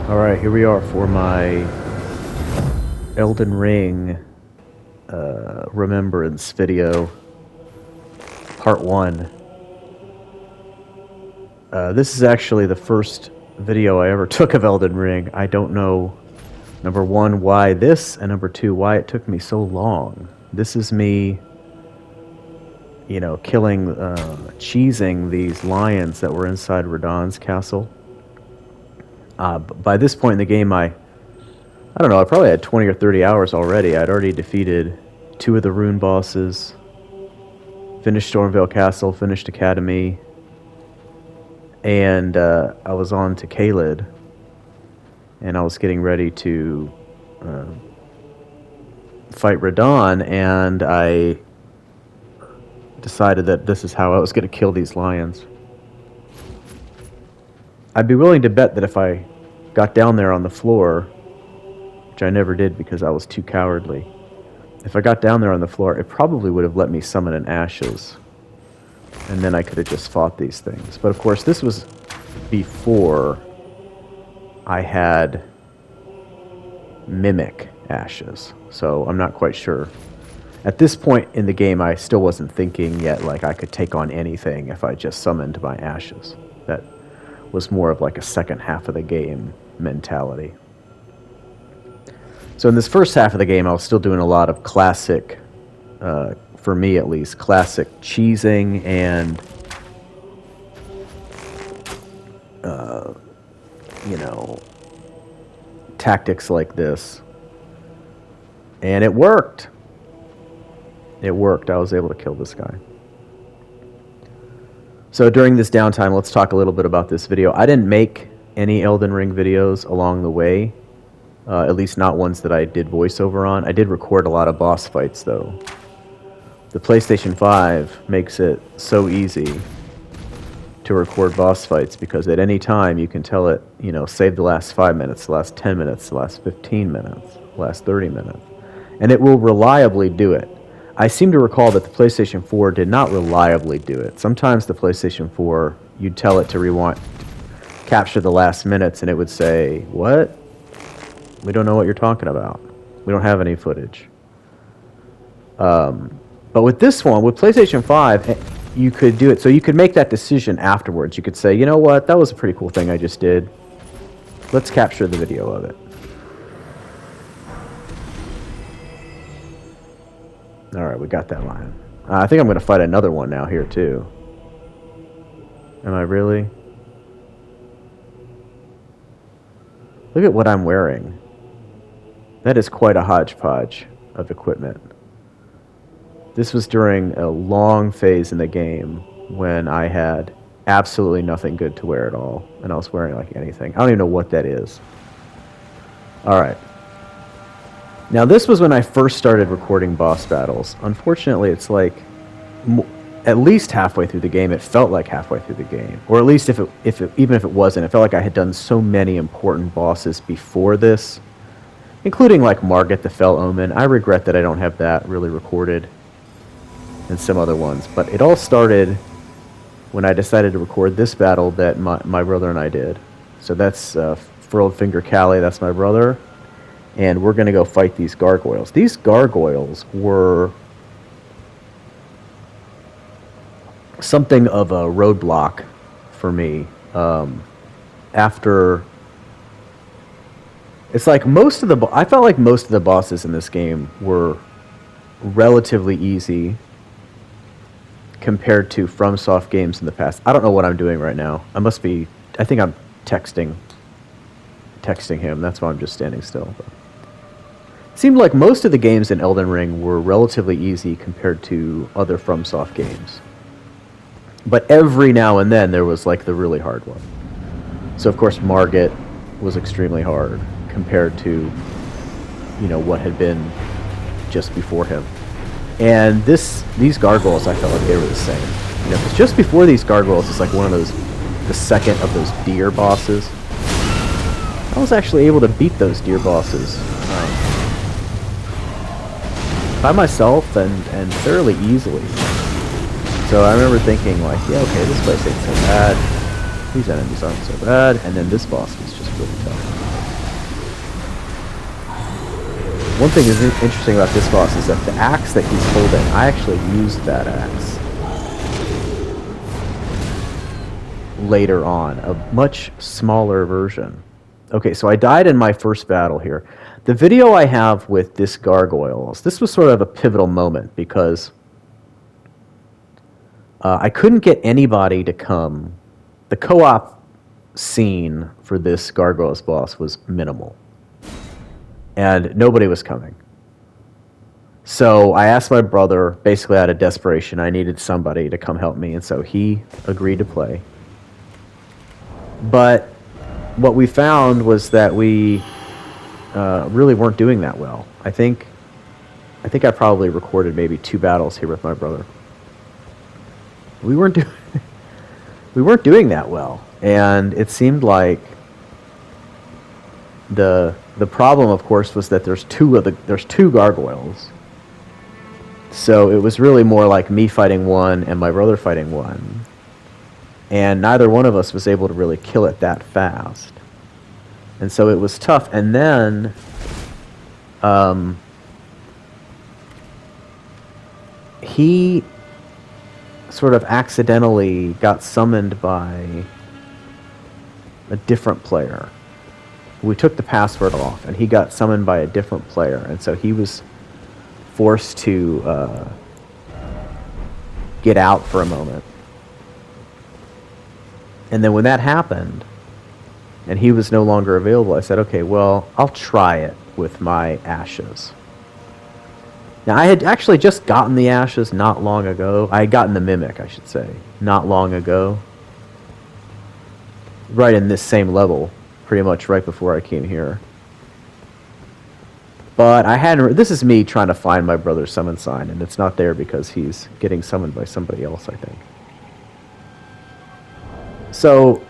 Alright, here we are for my Elden Ring Remembrance video, part 1. This is actually the first video I ever took of Elden Ring. I don't know, number 1, why this, and number 2, why it took me so long. This is me, killing, cheesing these lions that were inside Radahn's castle. By this point in the game, I don't know, I probably had 20 or 30 hours already. I'd already defeated 2 of the rune bosses, finished Stormvale Castle, finished Academy, and I was on to Caelid, and I was getting ready to fight Radahn, and I decided that this is how I was going to kill these lions. I'd be willing to bet that if I got down there on the floor, which I never did because I was too cowardly, if I got down there on the floor, it probably would have let me summon an Ashes, and then I could have just fought these things. But of course, this was before I had Mimic Ashes, so I'm not quite sure. At this point in the game, I still wasn't thinking yet like I could take on anything if I just summoned my Ashes. That was more of like a second half of the game mentality. So in this first half of the game, I was still doing a lot of classic, for me at least, classic cheesing and, tactics like this. And it worked. It worked. I was able to kill this guy. So during this downtime, let's talk a little bit about this video. I didn't make any Elden Ring videos along the way, at least not ones that I did voiceover on. I did record a lot of boss fights, though. The PlayStation 5 makes it so easy to record boss fights because at any time you can tell it, save the last 5 minutes, the last 10 minutes, the last 15 minutes, the last 30 minutes. And it will reliably do it. I seem to recall that the PlayStation 4 did not reliably do it. Sometimes the PlayStation 4, you'd tell it to rewind, capture the last minutes, and it would say, "What? We don't know what you're talking about. We don't have any footage." But with this one, with PlayStation 5, you could do it. So you could make that decision afterwards. You could say, "You know what? That was a pretty cool thing I just did. Let's capture the video of it." Alright, we got that lion. I think I'm going to fight another one now here, too. Am I really? Look at what I'm wearing. That is quite a hodgepodge of equipment. This was during a long phase in the game when I had absolutely nothing good to wear at all, and I was wearing like anything. I don't even know what that is. Alright. Now this was when I first started recording boss battles. Unfortunately, it's like at least halfway through the game. It felt like halfway through the game, or at least even if it wasn't, it felt like I had done so many important bosses before this, including like Margit the Fell Omen. I regret that I don't have that really recorded, and some other ones. But it all started when I decided to record this battle that my brother and I did. So that's Furled Finger Callie. That's my brother. And we're going to go fight these gargoyles. These gargoyles were something of a roadblock for me. After... It's like I felt like most of the bosses in this game were relatively easy compared to FromSoft games in the past. I don't know what I'm doing right now. I think I'm texting him. That's why I'm just standing still. But it seemed like most of the games in Elden Ring were relatively easy compared to other FromSoft games. But every now and then there was like the really hard one. So of course Margit was extremely hard compared to, what had been just before him. And these gargoyles, I felt like they were the same. Because just before these gargoyles is like the second of those deer bosses. I was actually able to beat those deer bosses by myself and fairly easily. So I remember thinking like, yeah, okay, this place ain't so bad. These enemies aren't so bad. And then this boss was just really tough. One thing is interesting about this boss is that the axe that he's holding, I actually used that axe later on, a much smaller version. Okay, so I died in my first battle here. The video I have with this gargoyles, this was sort of a pivotal moment because I couldn't get anybody to come. The co-op scene for this gargoyles boss was minimal. And nobody was coming. So I asked my brother, basically out of desperation, I needed somebody to come help me, and so he agreed to play. But what we found was that we really weren't doing that well. I think I probably recorded maybe 2 battles here with my brother. We weren't doing that well, and it seemed like the problem, of course, was that there's 2 gargoyles. So it was really more like me fighting one and my brother fighting one. And neither one of us was able to really kill it that fast. And so it was tough. And then he sort of accidentally got summoned by a different player. We took the password off, and he got summoned by a different player. And so he was forced to get out for a moment. And then when that happened, and he was no longer available, I said, okay, well, I'll try it with my ashes. Now, I had actually just gotten the ashes not long ago. I had gotten the mimic, I should say, not long ago. Right in this same level, pretty much right before I came here. But I hadn't... This is me trying to find my brother's summon sign, and it's not there because he's getting summoned by somebody else, I think. So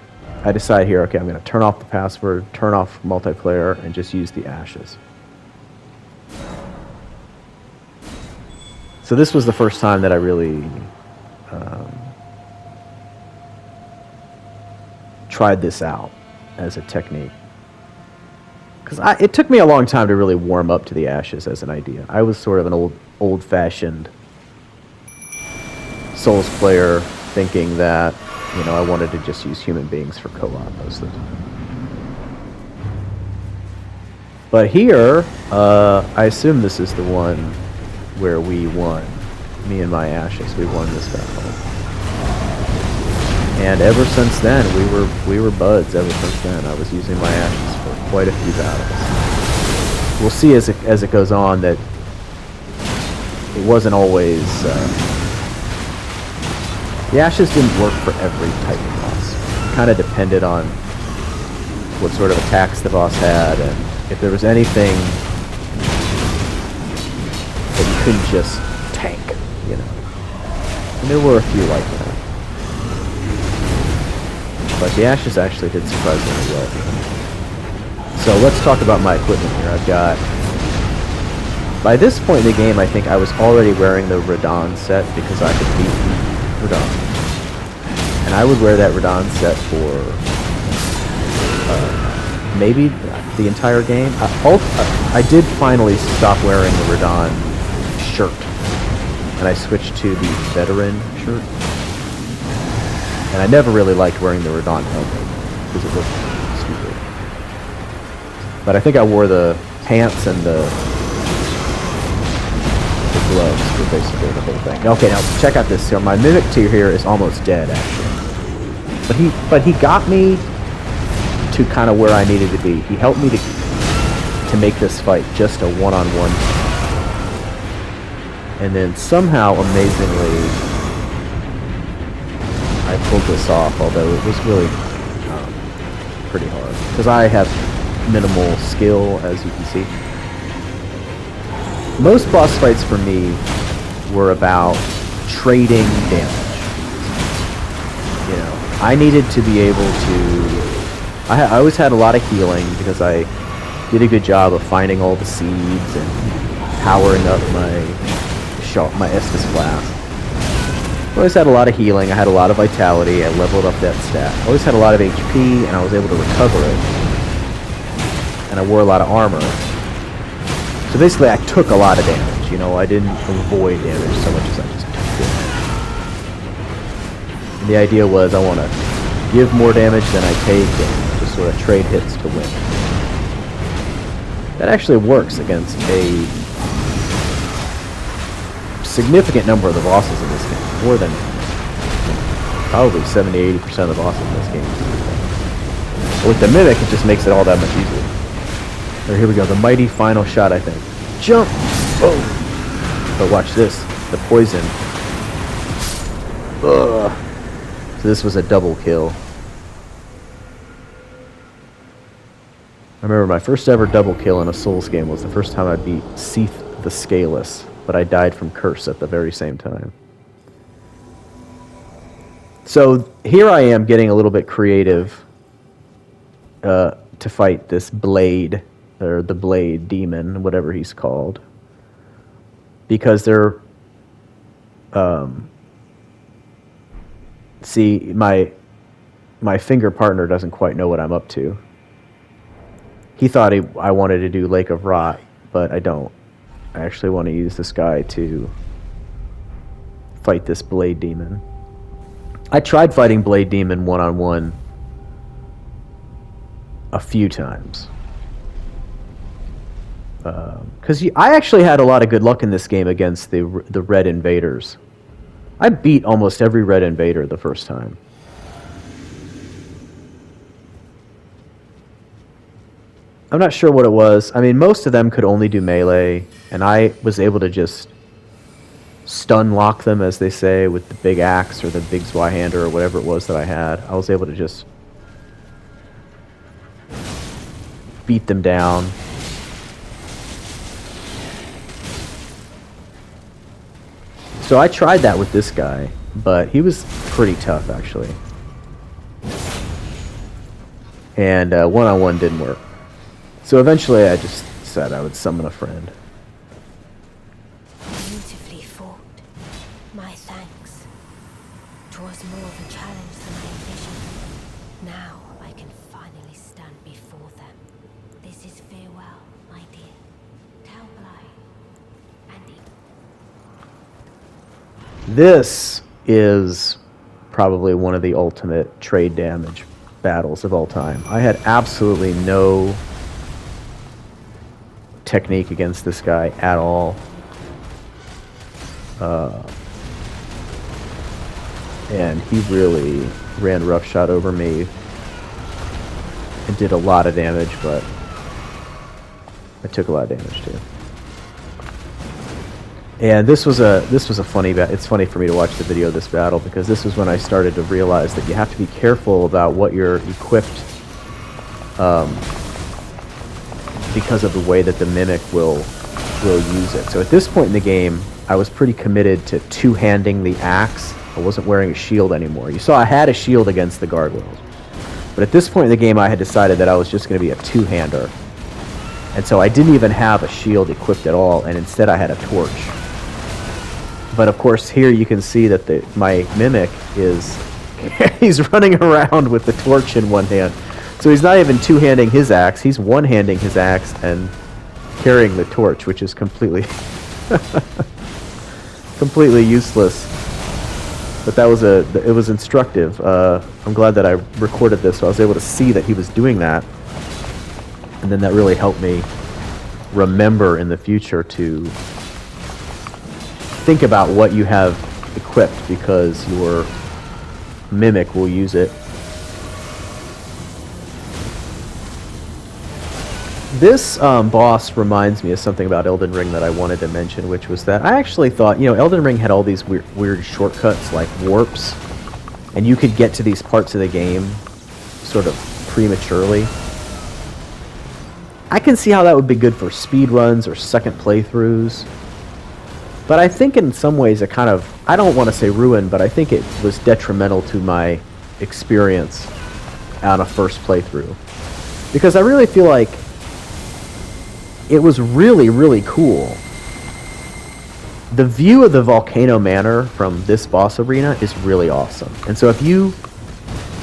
I decide here, okay, I'm going to turn off the password, turn off multiplayer, and just use the ashes. So this was the first time that I really tried this out as a technique. Because it took me a long time to really warm up to the ashes as an idea. I was sort of an old-fashioned Souls player, thinking that, you know, I wanted to just use human beings for co-op most of the time. But here, I assume this is the one where we won. Me and my ashes, we won this battle. And ever since then, we were buds. Ever since then, I was using my ashes for quite a few battles. We'll see as it goes on that it wasn't always. The ashes didn't work for every type of boss. It kind of depended on what sort of attacks the boss had, and if there was anything that you couldn't just tank, you know. And there were a few like that. But the ashes actually did surprisingly well. So let's talk about my equipment here. I've got... By this point in the game, I think I was already wearing the Radon set because I could beat Radon. And I would wear that Radon set for maybe the entire game. I did finally stop wearing the Radon shirt, and I switched to the Veteran shirt. And I never really liked wearing the Radon helmet because it looked stupid. But I think I wore the pants and the gloves for basically the whole thing. Okay, now check out this. So my Mimic tier here is almost dead, actually. But he got me to kind of where I needed to be. He helped me to make this fight just a one-on-one. And then somehow, amazingly, I pulled this off, although it was really pretty hard. Because I have minimal skill, as you can see. Most boss fights for me were about trading damage. You know, I needed to be able to... I always had a lot of healing because I did a good job of finding all the seeds and powering up my Estus Flask. I always had a lot of healing, I had a lot of vitality, I leveled up that stat. I always had a lot of HP, and I was able to recover it. And I wore a lot of armor. So basically I took a lot of damage, you know, I didn't avoid damage so much as I just took it. And the idea was I want to give more damage than I take and just sort of trade hits to win. That actually works against a significant number of the bosses in this game, more than probably 70-80% of the bosses in this game. But with the Mimic, it just makes it all that much easier. Here we go, the mighty final shot, I think. Jump! Oh! But watch this, the poison. Ugh. So this was a double kill. I remember my first ever double kill in a Souls game was the first time I beat Seath the Scaleless, but I died from Curse at the very same time. So here I am getting a little bit creative to fight this Blade, or the Blade Demon, whatever he's called. Because they're... see, my finger partner doesn't quite know what I'm up to. He thought I wanted to do Lake of Rot, but I don't. I actually want to use this guy to fight this Blade Demon. I tried fighting Blade Demon one-on-one a few times. Because I actually had a lot of good luck in this game against the Red Invaders. I beat almost every Red Invader the first time. I'm not sure what it was. I mean, most of them could only do melee, and I was able to just stun lock them, as they say, with the big axe or the big Zweihander or whatever it was that I had. I was able to just beat them down. So I tried that with this guy, but he was pretty tough, actually. And one-on-one didn't work. So eventually I just said I would summon a friend. Beautifully fought. My thanks. 'Twas more of a challenge than I envisioned. Now I can finally stand before them. This is farewell, my dear. Tell Bly and This is probably one of the ultimate trade damage battles of all time. I had absolutely no technique against this guy at all. And he really ran roughshod over me and did a lot of damage, but I took a lot of damage too. And this was a funny it's funny for me to watch the video of this battle, because this was when I started to realize that you have to be careful about what you're equipped, because of the way that the Mimic will use it. So at this point in the game, I was pretty committed to two-handing the axe. I wasn't wearing a shield anymore. You saw I had a shield against the gargoyles. But at this point in the game, I had decided that I was just going to be a two-hander. And so I didn't even have a shield equipped at all, and instead I had a torch. But of course, here you can see that my Mimic is... he's running around with the torch in one hand. So he's not even two-handing his axe, he's one-handing his axe and carrying the torch, which is completely completely useless. But that was it was instructive. I'm glad that I recorded this so I was able to see that he was doing that. And then that really helped me remember in the future to think about what you have equipped, because your Mimic will use it. This boss reminds me of something about Elden Ring that I wanted to mention, which was that I actually thought, Elden Ring had all these weird shortcuts like warps, and you could get to these parts of the game sort of prematurely. I can see how that would be good for speed runs or second playthroughs, but I think in some ways it kind of, I don't want to say ruined, but I think it was detrimental to my experience on a first playthrough, because I really feel like it was really, really cool. The view of the Volcano Manor from this boss arena is really awesome. And so if you...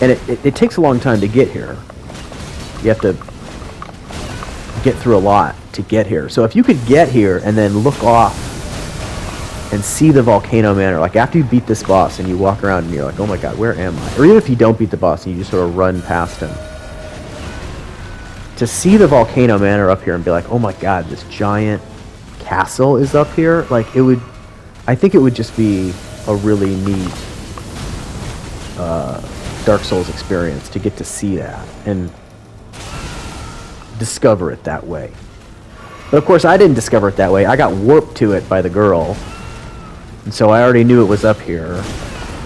And it takes a long time to get here. You have to get through a lot to get here. So if you could get here and then look off and see the Volcano Manor, like after you beat this boss and you walk around and you're like, oh my god, where am I? Or even if you don't beat the boss and you just sort of run past him, to see the Volcano Manor up here and be like, oh my god, this giant castle is up here, like it would, I think it would just be a really neat Dark Souls experience to get to see that and discover it that way. But of course I didn't discover it that way. I got warped to it by the girl, and so I already knew it was up here,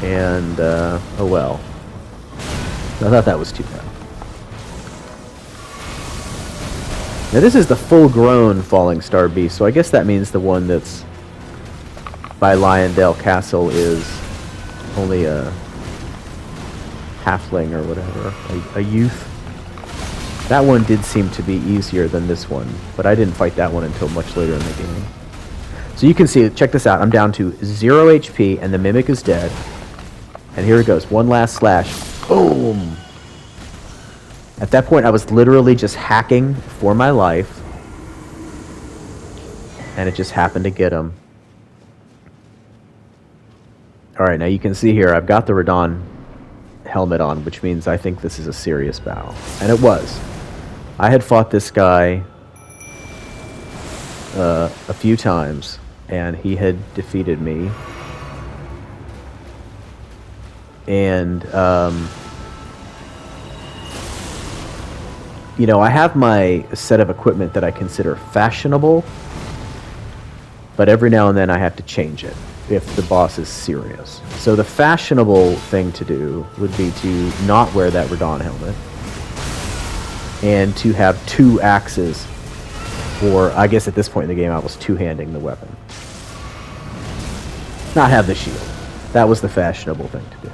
and oh well. I thought that was too bad. Now this is the full-grown Falling Star Beast, so I guess that means the one that's by Lyondale Castle is only a halfling or whatever, a youth. That one did seem to be easier than this one, but I didn't fight that one until much later in the game. So you can see, check this out, I'm down to 0 HP and the Mimic is dead. And here it goes, one last slash. Boom! At that point I was literally just hacking for my life, and it just happened to get him. Alright, now you can see here I've got the Radon helmet on, which means I think this is a serious battle. And it was. I had fought this guy a few times, and he had defeated me. And, you know, I have my set of equipment that I consider fashionable, but every now and then I have to change it if the boss is serious. So the fashionable thing to do would be to not wear that Radon helmet, and to have 2 axes, or I guess at this point in the game I was two-handing the weapon. Not have the shield. That was the fashionable thing to do.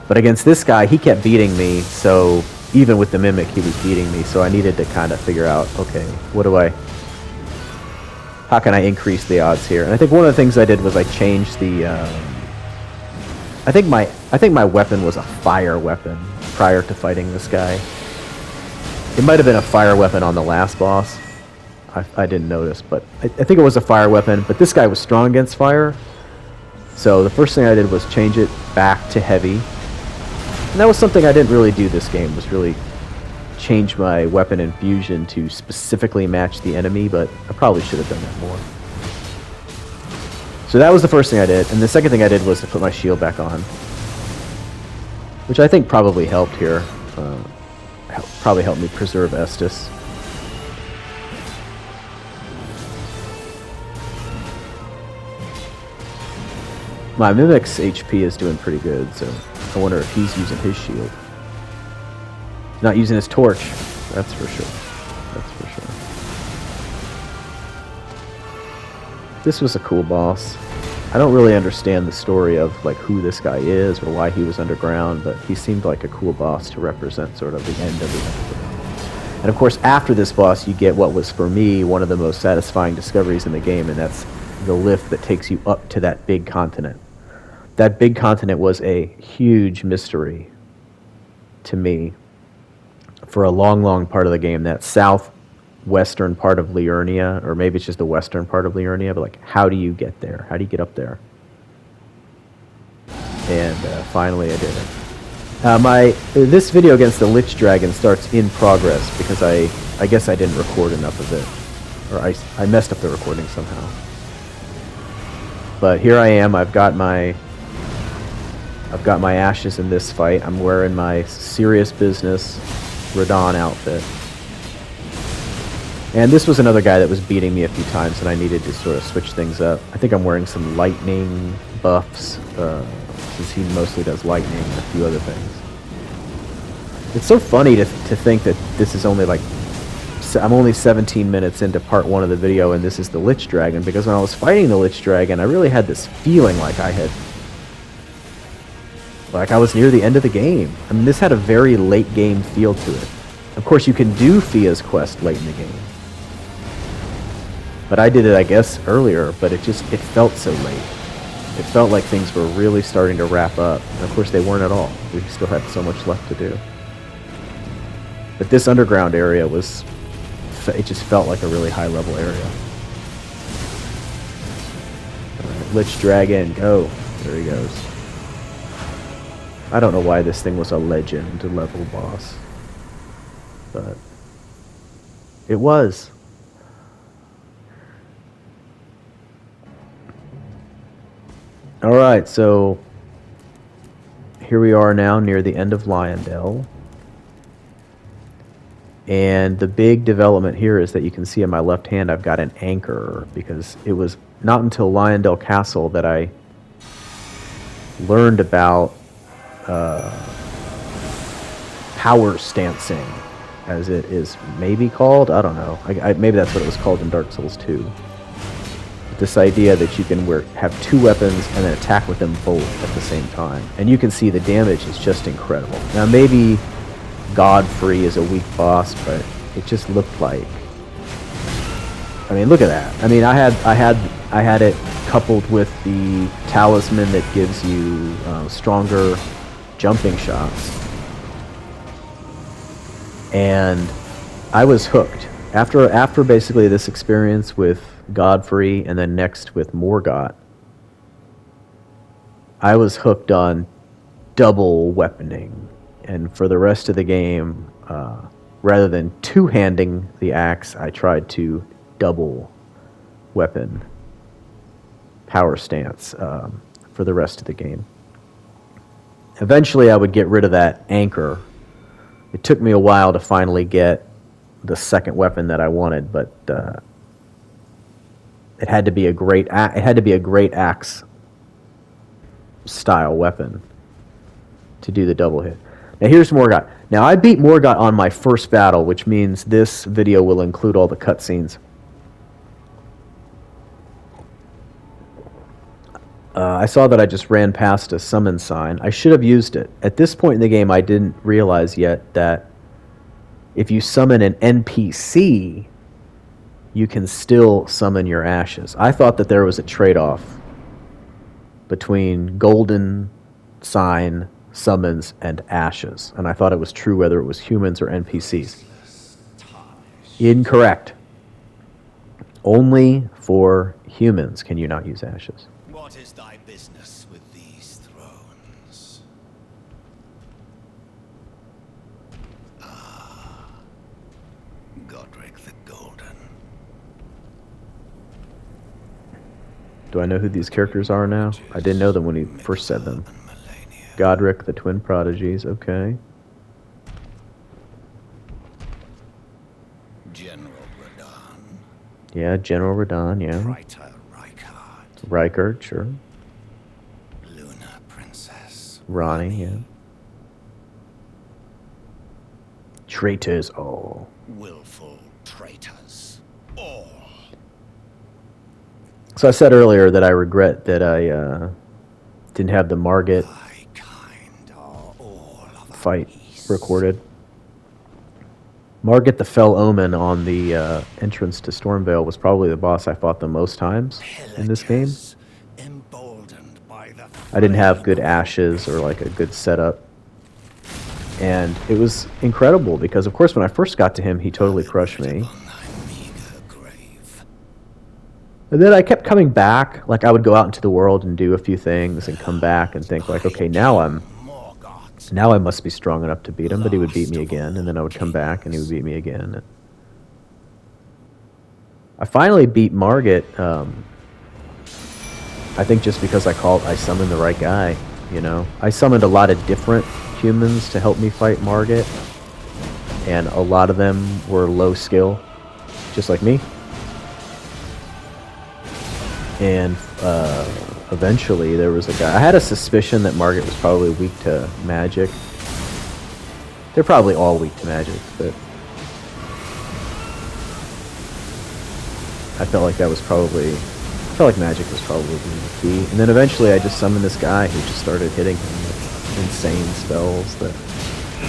But against this guy, he kept beating me, so even with the Mimic he was beating me, so I needed to kind of figure out, okay, how can I increase the odds here? And I think one of the things I did was I changed the, I think my weapon was a fire weapon prior to fighting this guy. It might have been a fire weapon on the last boss. I didn't notice, but I think it was a fire weapon, but this guy was strong against fire. So the first thing I did was change it back to heavy. And that was something I didn't really do this game, was really change my weapon infusion to specifically match the enemy, but I probably should have done that more. So that was the first thing I did, and the second thing I did was to put my shield back on, which I think probably helped here. Probably helped me preserve Estus. My Mimic's HP is doing pretty good, so I wonder if he's using his shield. He's not using his torch, that's for sure. That's for sure. This was a cool boss. I don't really understand the story of like who this guy is or why he was underground, but he seemed like a cool boss to represent sort of the end of the episode. And of course, after this boss, you get what was for me one of the most satisfying discoveries in the game, and that's the lift that takes you up to that big continent. That big continent was a huge mystery to me for a long, long part of the game. That southwestern part of Liurnia, or maybe it's just the western part of Liurnia, but like, how do you get there? How do you get up there? And finally I did it. This video against the Lich Dragon starts in progress because I guess I didn't record enough of it, or I messed up the recording somehow. But here I am. I've got my ashes in this fight. I'm wearing my serious business Radon outfit. And this was another guy that was beating me a few times, and I needed to sort of switch things up. I think I'm wearing some lightning buffs, since he mostly does lightning and a few other things. It's so funny to think that this is only like, I'm only 17 minutes into part 1 of the video, and this is the Lich Dragon, because when I was fighting the Lich Dragon, I really had this feeling like I was near the end of the game. I mean, this had a very late game feel to it. Of course, you can do Fia's quest late in the game. But I did it, I guess, earlier, but it felt so late. It felt like things were really starting to wrap up. And of course, they weren't at all. We still had so much left to do. But this underground area was it just felt like a really high level area. Alright, Lich Dragon, go. There he goes. I don't know why this thing was a legend level boss, but it was. Alright, so here we are now near the end of Lyondell. And the big development here is that you can see in my left hand I've got an anchor, because it was not until Lyondell Castle that I learned about power stancing, as it is maybe called. I don't know. Maybe that's what it was called in Dark Souls 2. This idea that you can have two weapons and then attack with them both at the same time. And you can see the damage is just incredible. Now maybe Godfrey is a weak boss, but it just looked like... I mean, look at that. I mean, I had it coupled with the talisman that gives you stronger jumping shots. And I was hooked. After basically this experience with Godfrey and then next with Morgott, I was hooked on double weaponing. And for the rest of the game, rather than two-handing the axe, I tried to double weapon power stance for the rest of the game. Eventually, I would get rid of that anchor. It took me a while to finally get the second weapon that I wanted, but it had to be a great axe style weapon to do the double hit. Now here's Morgott. Now I beat Morgott on my first battle, which means this video will include all the cutscenes. I saw that I just ran past a summon sign. I should have used it. At this point in the game, I didn't realize yet that if you summon an NPC, you can still summon your ashes. I thought that there was a trade-off between golden sign, summons, and ashes. And I thought it was true whether it was humans or NPCs. Incorrect. Only for humans can you not use ashes. What is thy business with these thrones? Ah, Godric the Golden. Do I know who these characters are now? I didn't know them when he first said them. Godric, the twin prodigies, okay. General Radahn. Yeah, General Radahn, yeah. Praetor Rykard. Rykard, sure. Luna Princess. Ronnie, yeah. Traitors all. Willful traitors. All. So I said earlier that I regret that I didn't have the Margit Thy kind are all of fight peace. recorded. Margit the Fell Omen on the entrance to Stormvale was probably the boss I fought the most times in this game. Pillagers, emboldened by the I didn't have good ashes or like a good setup. And it was incredible because, of course, when I first got to him, he totally crushed me. on thy meager grave. And then I kept coming back. Like, I would go out into the world and do a few things and come back and think, like, okay, now I must be strong enough to beat him. But he would beat me again, and then I would come back and he would beat me again. I finally beat Margit, I think just because I summoned the right guy, you know. I summoned a lot of different humans to help me fight Margit, and a lot of them were low skill, just like me. And eventually there was a guy. I had a suspicion that Margit was probably weak to magic. They're probably all weak to magic, but I felt like magic was probably the key. And then eventually I just summoned this guy who just started hitting him with insane spells that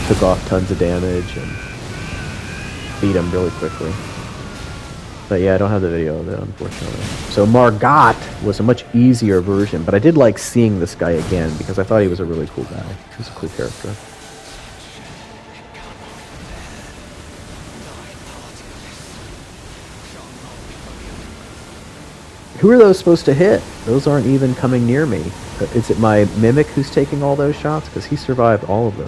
took off tons of damage and beat him really quickly. But yeah, I don't have the video of it, unfortunately. So Morgott was a much easier version, but I did like seeing this guy again because I thought he was a really cool guy. He was a cool character. Who are those supposed to hit? Those aren't even coming near me. Is it my Mimic who's taking all those shots? Because he survived all of those.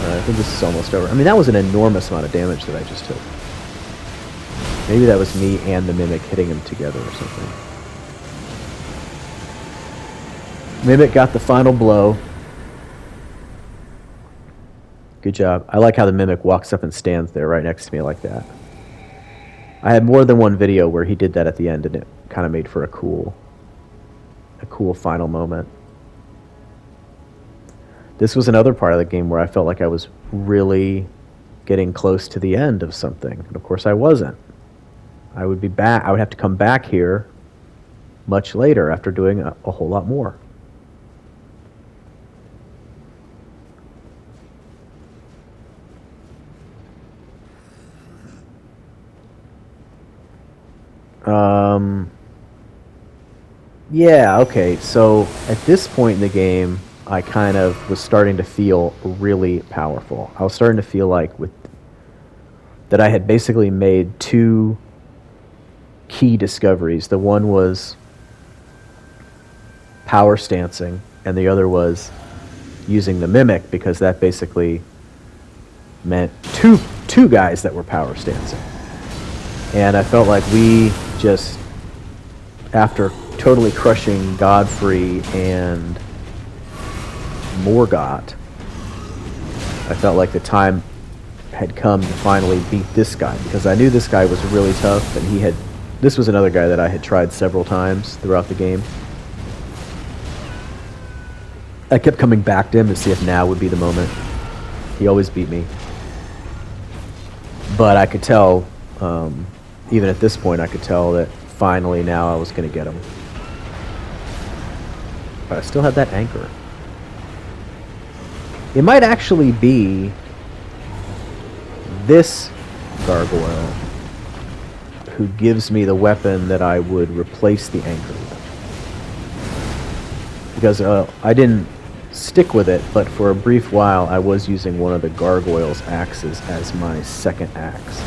I think this is almost over. I mean, that was an enormous amount of damage that I just took. Maybe that was me and the Mimic hitting him together or something. Mimic got the final blow. Good job. I like how the Mimic walks up and stands there right next to me like that. I had more than one video where he did that at the end, and it kind of made for a cool final moment. This was another part of the game where I felt like I was really getting close to the end of something, and of course I wasn't. I would be back. I would have to come back here much later after doing a whole lot more. Yeah, okay, so at this point in the game, I kind of was starting to feel really powerful. I was starting to feel like that I had basically made two key discoveries. The one was power stancing, and the other was using the Mimic, because that basically meant two guys that were power stancing. And I felt like we just, after totally crushing Godfrey and Morgott, I felt like the time had come to finally beat this guy, because I knew this guy was really tough, and this was another guy that I had tried several times throughout the game. I kept coming back to him to see if now would be the moment. He always beat me. But I could tell, even at this point, I could tell that finally now I was going to get him. But I still had that anchor. It might actually be this gargoyle who gives me the weapon that I would replace the anchor with. Because I didn't stick with it, but for a brief while I was using one of the gargoyle's axes as my second axe.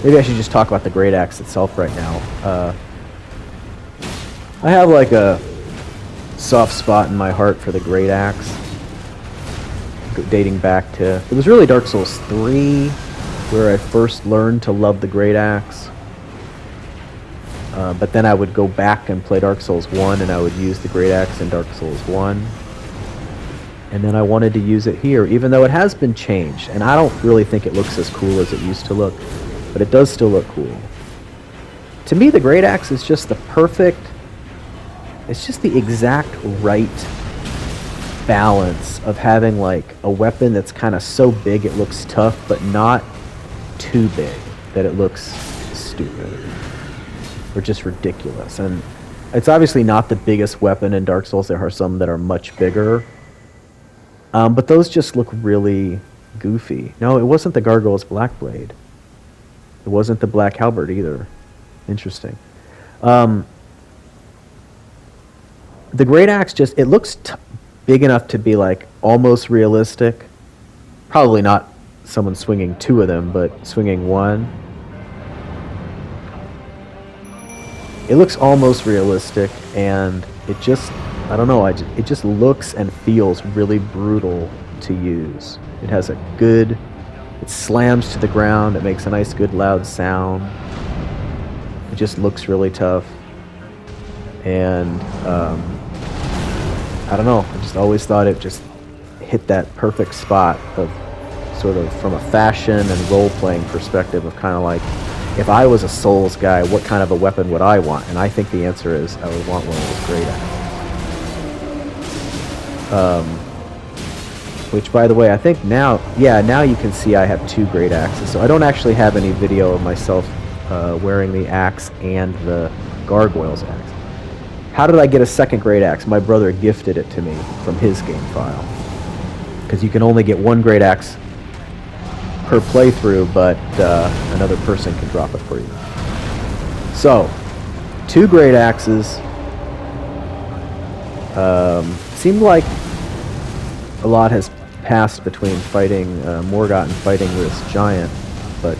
Maybe I should just talk about the great axe itself right now. I have like a soft spot in my heart for the great axe, dating back to, it was really Dark Souls 3 where I first learned to love the great axe. But then I would go back and play Dark Souls 1, and I would use the great axe in Dark Souls 1. And then I wanted to use it here, even though it has been changed, and I don't really think it looks as cool as it used to look, but it does still look cool. To me, the great axe is just the perfect, it's just the exact right balance of having like a weapon that's kind of so big it looks tough, but not too big that it looks stupid or just ridiculous. And it's obviously not the biggest weapon in Dark Souls. There are some that are much bigger, but those just look really goofy. No, it wasn't the Gargoyle's Black Blade. It wasn't the Black Halberd either. Interesting. The Great Axe just, it looks big enough to be like almost realistic. Probably not someone swinging two of them, but swinging one. It looks almost realistic, and it just, I don't know, it just looks and feels really brutal to use. It has a good, it slams to the ground, it makes a nice good loud sound. It just looks really tough. And I don't know, I just always thought it just hit that perfect spot of sort of from a fashion and role-playing perspective of kind of like, if I was a Souls guy, what kind of a weapon would I want? And I think the answer is I would want one of those great axes. Which, by the way, I think now, yeah, now you can see I have two great axes. So I don't actually have any video of myself wearing the axe and the gargoyle's axe. How did I get a second great axe? My brother gifted it to me from his game file. Because you can only get one great axe per playthrough, but another person can drop it for you. So, two great axes. Seemed like a lot has passed between fighting Morgott and fighting this giant. but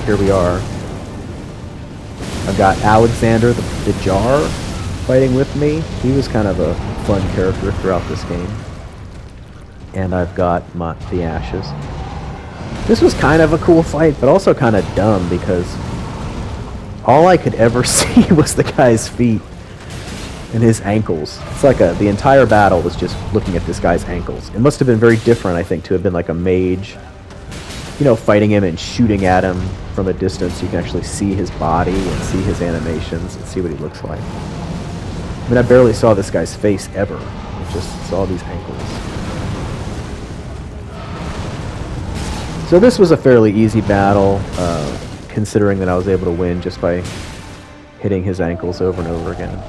here we are. I've got Alexander the Jar fighting with me. He was kind of a fun character throughout this game. And I've got the Ashes. This was kind of a cool fight, but also kind of dumb because all I could ever see was the guy's feet and his ankles. It's like the entire battle was just looking at this guy's ankles. It must have been very different, I think, to have been like a mage, you know, fighting him and shooting at him from a distance. You can actually see his body and see his animations and see what he looks like. I mean, I barely saw this guy's face ever. I just saw these ankles. So this was a fairly easy battle, considering that I was able to win just by hitting his ankles over and over again.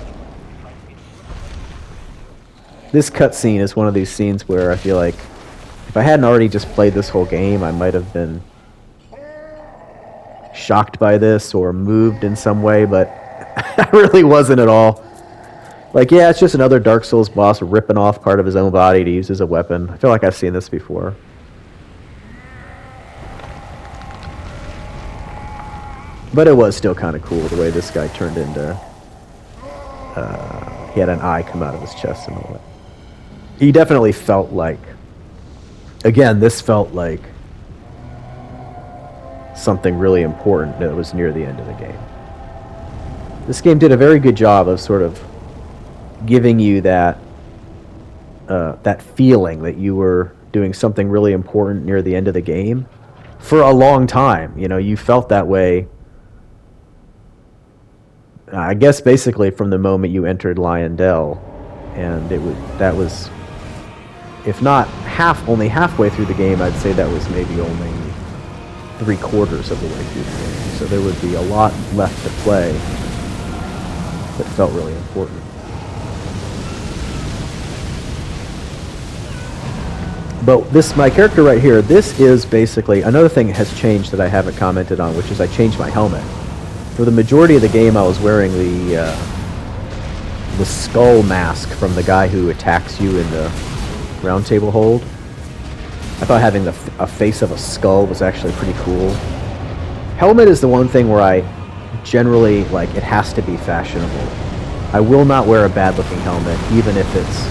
This cutscene is one of these scenes where I feel like if I hadn't already just played this whole game, I might have been shocked by this or moved in some way, but I really wasn't at all. Like, yeah, it's just another Dark Souls boss ripping off part of his own body to use as a weapon. I feel like I've seen this before. But it was still kind of cool the way this guy turned into... he had an eye come out of his chest and all that. He definitely felt like... Again, this felt like something really important that was near the end of the game. This game did a very good job of sort of giving you that that feeling that you were doing something really important near the end of the game for a long time. You know, you felt that way, I guess, basically from the moment you entered Lyondell, and that was, if not only halfway through the game, I'd say that was maybe only 3/4 of the way through the game. So there would be a lot left to play that felt really important. But my character right here, this is basically another thing that has changed that I haven't commented on, which is I changed my helmet. For the majority of the game, I was wearing the skull mask from the guy who attacks you in the round table hold. I thought having a face of a skull was actually pretty cool. Helmet is the one thing where I generally, like, it has to be fashionable. I will not wear a bad-looking helmet, even if it's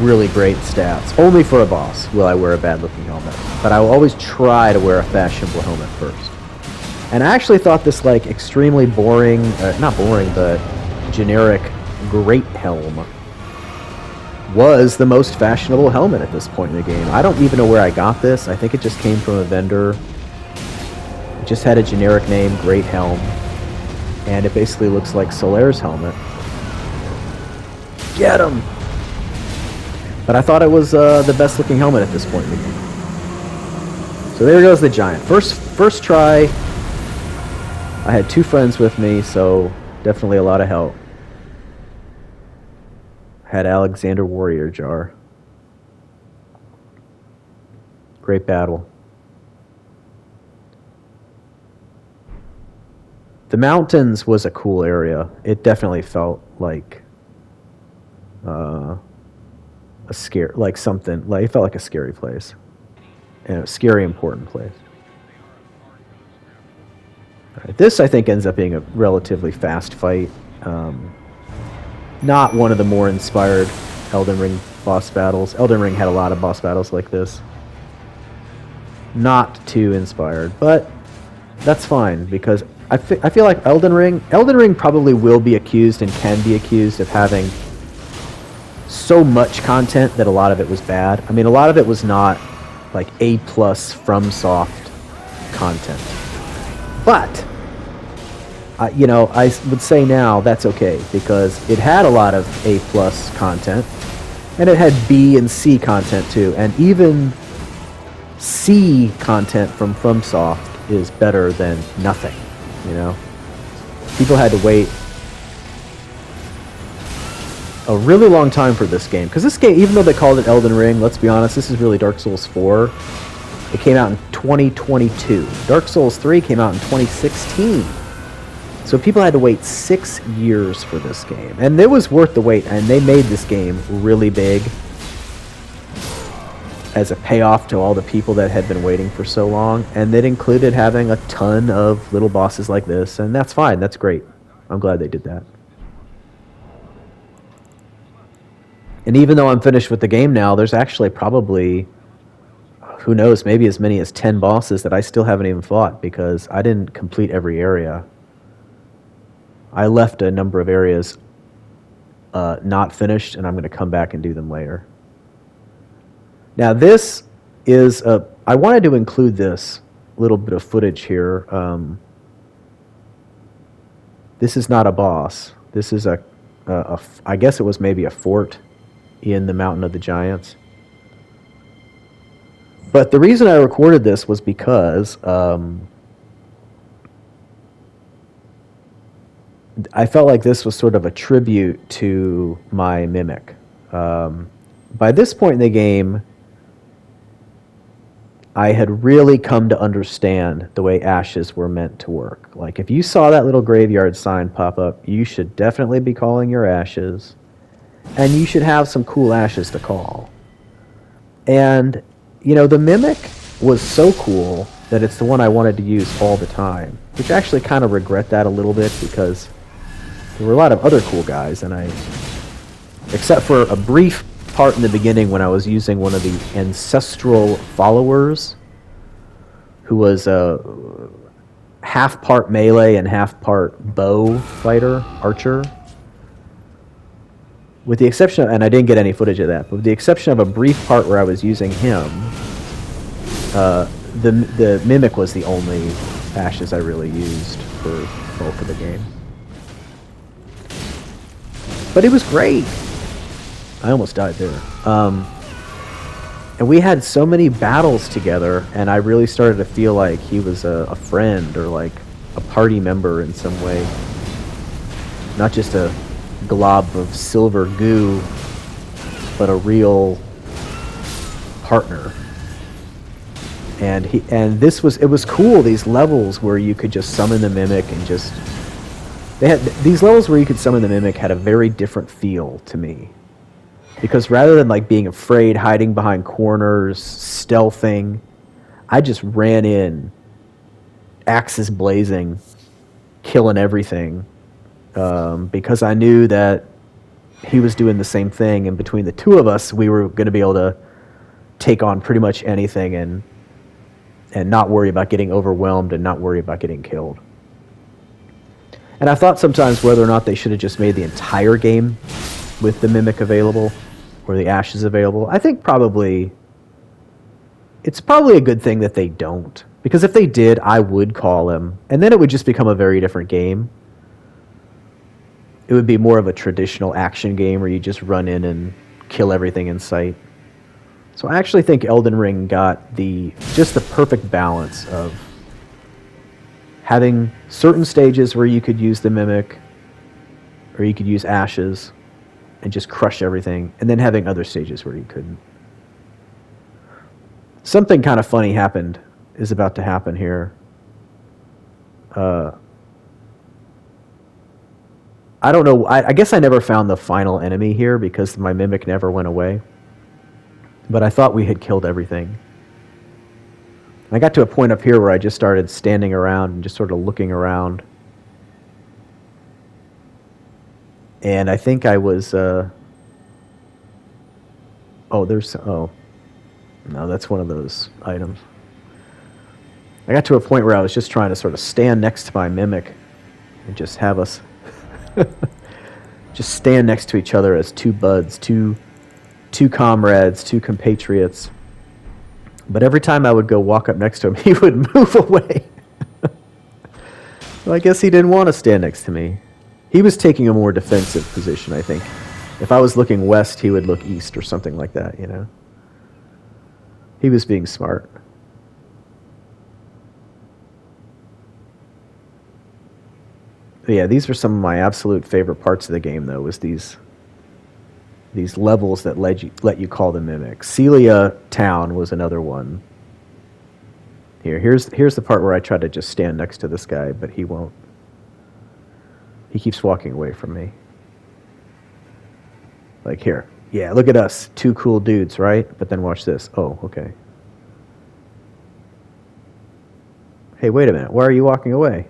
really great stats. Only for a boss will I wear a bad-looking helmet. But I will always try to wear a fashionable helmet first. And I actually thought this, like, extremely boring, not boring, but generic great helm was the most fashionable helmet at this point in the game. I don't even know where I got this. I think it just came from a vendor. It just had a generic name, Great Helm. And it basically looks like Solaire's helmet. Get him! But I thought it was the best looking helmet at this point in the game. So there goes the giant. First try. I had 2 friends with me, so definitely a lot of help. Had Alexander Warrior Jar. Great battle. The mountains was a cool area. It definitely felt like a scare, like something, like it felt like a scary place. And a scary, important place. Right, this, I think, ends up being a relatively fast fight. Not one of the more inspired Elden Ring boss battles. Elden Ring had a lot of boss battles like this. Not too inspired, but that's fine, because I feel like Elden Ring probably will be accused and can be accused of having so much content that a lot of it was bad. I mean, a lot of it was not like A+ FromSoft content. But you know, I would say now that's okay, because it had a lot of A+ content, and it had B and C content too, and even C content from FromSoft is better than nothing, you know? People had to wait a really long time for this game, because this game, even though they called it Elden Ring, let's be honest, this is really Dark Souls 4. It came out in 2022. Dark Souls 3 came out in 2016. So people had to wait 6 years for this game. And it was worth the wait, and they made this game really big. as a payoff to all the people that had been waiting for so long, and it included having a ton of little bosses like this, and that's fine. That's great. I'm glad they did that. And even though I'm finished with the game now, there's actually probably, who knows, maybe as many as 10 bosses that I still haven't even fought because I didn't complete every area. I left a number of areas not finished, and I'm going to come back and do them later. Now this is I wanted to include this little bit of footage here. This is not a boss. This is I guess it was maybe a fort in the Mountain of the Giants. But the reason I recorded this was because I felt like this was sort of a tribute to my mimic. By this point in the game, I had really come to understand the way ashes were meant to work. Like, if you saw that little graveyard sign pop up, you should definitely be calling your ashes, and you should have some cool ashes to call. And, you know, the Mimic was so cool that it's the one I wanted to use all the time, which I actually kind of regret that a little bit because there were a lot of other cool guys, and except for a brief part in the beginning when I was using one of the ancestral followers, who was a half part melee and half part bow fighter, archer. With the exception of, and I didn't get any footage of that, but with the exception of a brief part where I was using him, the Mimic was the only ashes I really used for bulk of the game. But it was great. I almost died there. And we had so many battles together, and I really started to feel like he was a friend or like a party member in some way. Not just a glob of silver goo, but a real partner. And it was cool, these levels where you could just summon the Mimic and just... these levels where you could summon the Mimic had a very different feel to me. Because rather than like being afraid, hiding behind corners, stealthing, I just ran in, axes blazing, killing everything. Because I knew that he was doing the same thing, and between the two of us, we were going to be able to take on pretty much anything and not worry about getting overwhelmed and not worry about getting killed. And I thought sometimes whether or not they should have just made the entire game with the Mimic available or the ashes available. I think it's probably a good thing that they don't, because if they did, I would call him, and then it would just become a very different game. It would be more of a traditional action game where you just run in and kill everything in sight. So I actually think Elden Ring got just the perfect balance of having certain stages where you could use the Mimic, or you could use ashes and just crush everything, and then having other stages where you couldn't. Something kind of funny is about to happen here. I don't know, I guess I never found the final enemy here because my Mimic never went away. But I thought we had killed everything. I got to a point up here where I just started standing around and just sort of looking around. And I think I was... no, that's one of those items. I got to a point where I was just trying to sort of stand next to my Mimic and just have us just stand next to each other as two buds, two comrades, two compatriots. But every time I would go walk up next to him, he would move away. Well, I guess he didn't want to stand next to me. He was taking a more defensive position, I think. If I was looking west, he would look east or something like that, you know. He was being smart. But yeah, these were some of my absolute favorite parts of the game, though, was these levels that let you call the Mimic. Celia Town was another one. Here's the part where I try to just stand next to this guy, but he won't. He keeps walking away from me. Like here. Yeah, look at us. Two cool dudes, right? But then watch this. Oh, okay. Hey, wait a minute. Why are you walking away?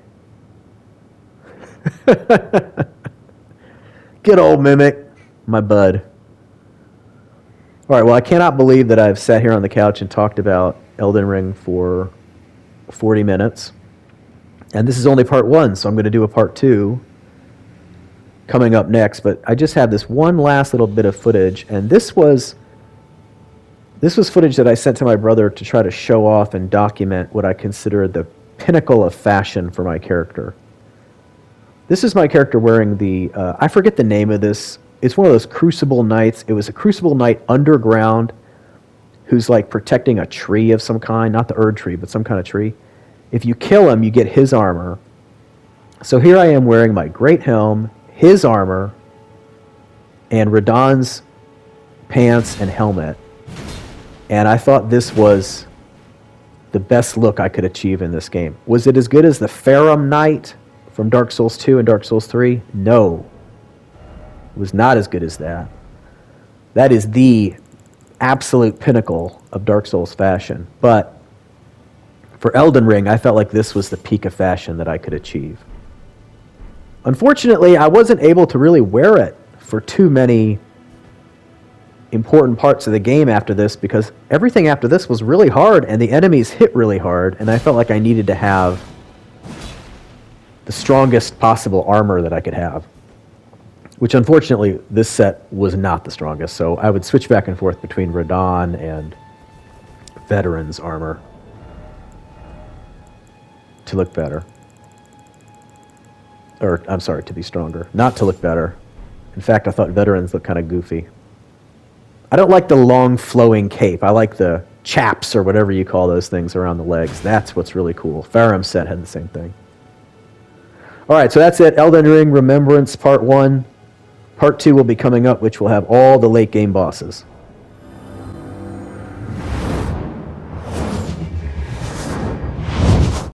Good old Mimic, my bud. All right, well, I cannot believe that I've sat here on the couch and talked about Elden Ring for 40 minutes. And this is only part one, so I'm going to do a part two coming up next. But I just have this one last little bit of footage, and this was footage that I sent to my brother to try to show off and document what I consider the pinnacle of fashion for my character. This is my character wearing the, I forget the name of this. It's one of those Crucible Knights. It was a Crucible Knight underground who's like protecting a tree of some kind, not the Erd tree, but some kind of tree. If you kill him, you get his armor. So here I am wearing my great helm, his armor, and Radahn's pants and helmet. And I thought this was the best look I could achieve in this game. Was it as good as the Farum Knight from Dark Souls 2 and Dark Souls 3? No. It was not as good as that. That is the absolute pinnacle of Dark Souls fashion. But for Elden Ring, I felt like this was the peak of fashion that I could achieve. Unfortunately, I wasn't able to really wear it for too many important parts of the game after this, because everything after this was really hard and the enemies hit really hard, and I felt like I needed to have the strongest possible armor that I could have. Which unfortunately, this set was not the strongest, so I would switch back and forth between Radahn and Veteran's armor to look better. Or, I'm sorry, to be stronger. Not to look better. In fact, I thought Veterans looked kind of goofy. I don't like the long flowing cape. I like the chaps, or whatever you call those things, around the legs. That's what's really cool. Farum's set had the same thing. Alright, so that's it. Elden Ring Remembrance Part 1. Part 2 will be coming up, which will have all the late game bosses.